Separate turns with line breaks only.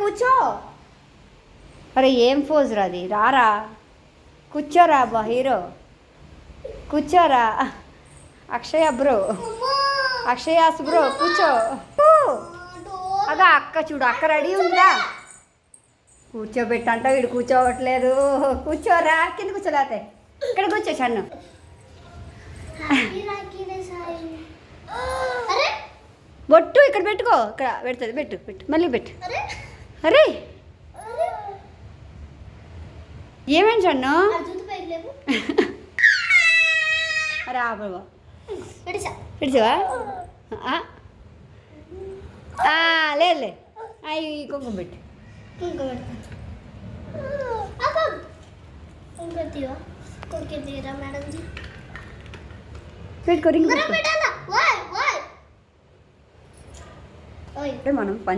కూర్చో. అరే ఏం పోజ్ రాది, రారా కూర్చోరా బా హీరో, కూర్చోరా. అక్షయ బ్రో, అక్షయాస్ బ్రో కూర్చో. అదా అక్క చూడు, అక్క రెడీ ఉందా? కూర్చోబెట్టంట, వీడు కూర్చోవట్లేదు. కూర్చోరా, కింద కూర్చోలేతే ఇక్కడ కూర్చో చన్ను. బొట్టు ఇక్కడ పెట్టుకో, ఇక్కడ పెడుతుంది, పెట్టు పెట్టు, మళ్ళీ పెట్టు. అరే ఏమేంటి చన్ను? అరే బాబా పిడిచావా? లేదు అవి కుంకుమ పెట్టు. పెట్టుకో రింగ్ మనం పని